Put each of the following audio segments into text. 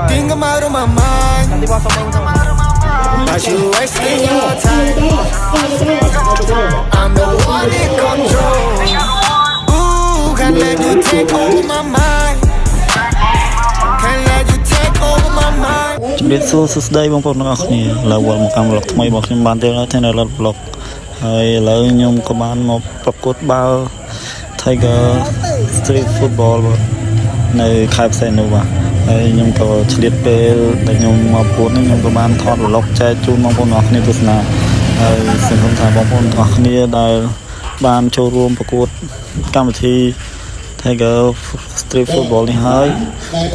think I'm out of my mind. But you wasting your time. I'm the one in control. Ooh, can't let you take over my mind. Can't let you take over my mind. ជំរាបសួរសួស្តីបងប្អូនទាំងអស់គ្នាឡើយវល់មកកម្មប្លុកថ្មីរបស់ខ្ញុំបានទេនៅនៅប្លុកហើយឥឡូវខ្ញុំក៏បានមកប្រកួតបាល់ Tiger Street Football នៅខេត្តផ្សេងនោះបាទហើយខ្ញុំក៏ឆ្លៀតពេលដែលខ្ញុំមកប្រកួតនេះខ្ញុំក៏បានថតប្លុកចែកជូនបងប្អូនទាំងអស់គ្នាទស្សនាហើយសង្ឃឹមថាបងប្អូនទាំងអស់គ្នាដែលបានចូលរួមប្រកួតកម្មវិធី Tiger Street Football នេះហើយ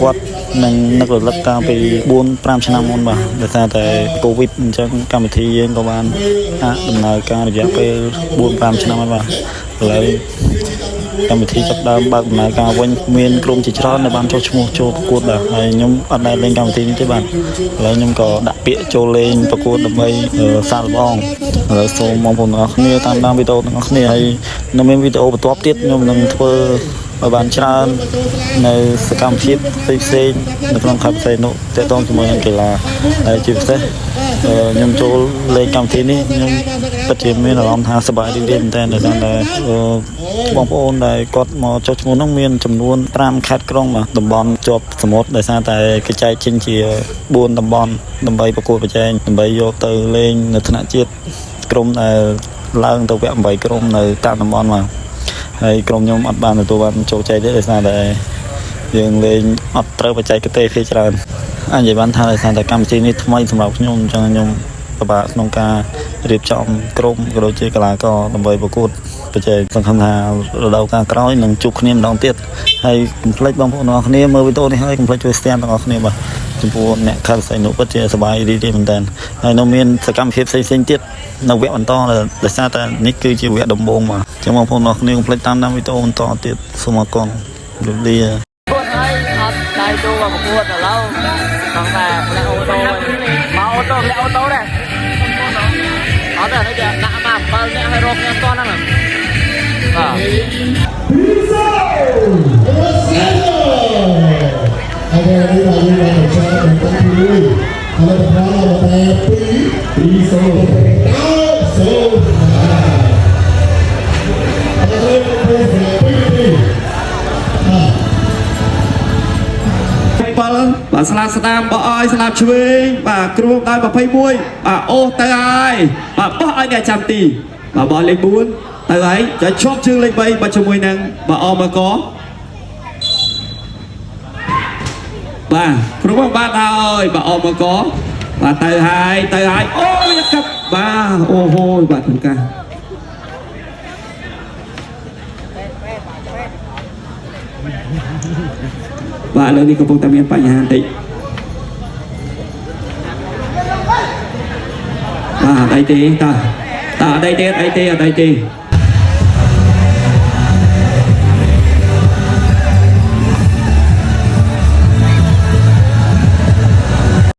គាត់នឹងនឹករលឹកតាំងពី 4-5 ឆ្នាំមុនបាទដោយសារតែ COVID អញ្ចឹងកម្មវិធីយើងក៏បានដំណើរការរយៈពេល 4-5 ឆ្នាំហើយបាទឥឡូវកម្មវិធីចាប់ដើមបើកដំណើរការវិញមានក្រុមជាច្រើនដែលបានចុះឈ្មោះចូលប្រកួតដែរហើយខ្ញុំអត់ដែលលេងកម្មវិធីនេះទេបាទឥឡូវខ្ញុំក៏ដាក់ពាក្យចូលលេងប្រកួតដើម្បីសាកល្បងឥឡូវសូមបងប្អូនទាំងអស់គ្នាតាមវីដេអូទាំងអស់គ្នាហើយនៅមានវីដេអូបន្ទាប់ទៀតខ្ញុំនឹងធ្វើឲ្យបានច្រើននៅសកម្មភាពផ្សេងៗនៅក្នុងខេត្តផ្សេងនោះទាក់ទងជាមួយនឹងកីឡាហើយជាពិសេសខ្ញុំចូលលេងកម្មវិធីនេះខ្ញុំពិតជាមានអារម្មណ៍ថាសប្បាយរីករាយមែនទែនដោយសារតែបងប្អូនដែលគាត់មកចុះឈ្មោះនោះមានចំនួន5ខេត្តក្រុងបាទតំបន់ជាប់សមុទ្រដោយសារតែគេចែកចេញជា4តំបន់ដើម្បីប្រកួតប្រជែងដើម្បីយកទៅលេងនៅថ្នាក់ជាតិក្រុមដែលឡើងទៅវគ្គ8ក្រុមនៅតាមតំបន់មកហើយក្រុមខ្ញុំអត់បានទទួលបានជោគជ័យទេដោយសារតែយើងលេងអត់ត្រូវបច្ចេកទេសភាគច្រើនអាចនិយាយបានថាដោយសារតែកម្មវិធីនេះថ្មីសម្រាប់ខ្ញុំអញ្ចឹងខ្ញុំពិបាកក្នុងការរៀបចំក្រុមក៏ដូចជាកីឡាករដើម្បីប្រកួតប្រជែងសង្ឃឹមថារដូវកាលក្រោយនឹងជួបគ្នាម្ដងទៀតហើយកុំភ្លេចបងប្អូនទាំងអស់គ្នាមើលវីដេអូនេះហើយកុំភ្លេចជួយ share ទាំងអស់គ្នាបាទចំពោះអ្នកខេត្តផ្សេងនោះពិតជាសប្បាយរីករាយមែនតើហើយនៅមានសកម្មភាពផ្សេងៗទៀតនៅវគ្គបន្តដោយសារតែនេះគឺជាវគ្គដំបូងបាទអញ្ចឹងបងប្អូនទាំងអស់គ្នាកុំភ្លេចតាមវីដេអូបន្តទៀតសូមអរគុណជម្រាបលាគាត់ហើយអត់ដៃចូលមកប្រកួតឥឡូវដល់តែលាក់អូតូមកអូតូលាក់អូតូដែរអត់ទេគេដាក់មក7នាក់ឲ្យរកគ្នាតហ្នឹងបាទ ហើយនេះlàយើងបានចូលទៅតាមពីហើយដល់តែ2-0សូបាទស្លាប់ស្ដាមបោះឲ្យស្លាប់ឆ្វេងបាទគ្រួដោយ21បាទអូទៅហើយបាទបោះឲ្យអ្នកចាំទីបាទបោះលេខ4ទៅហើយចាំឈប់ជើងលេខ3បាទជាមួយនឹងបាទអមកបាទគ្រូបាទហើយបាទអមកបាទទៅហើយអូយកកាប់បាទអូហូបាទធំកាបាទលើនេះកំពុងតែមានបញ្ហាបន្តិចបាទអត់អីទេតើអត់អីទេ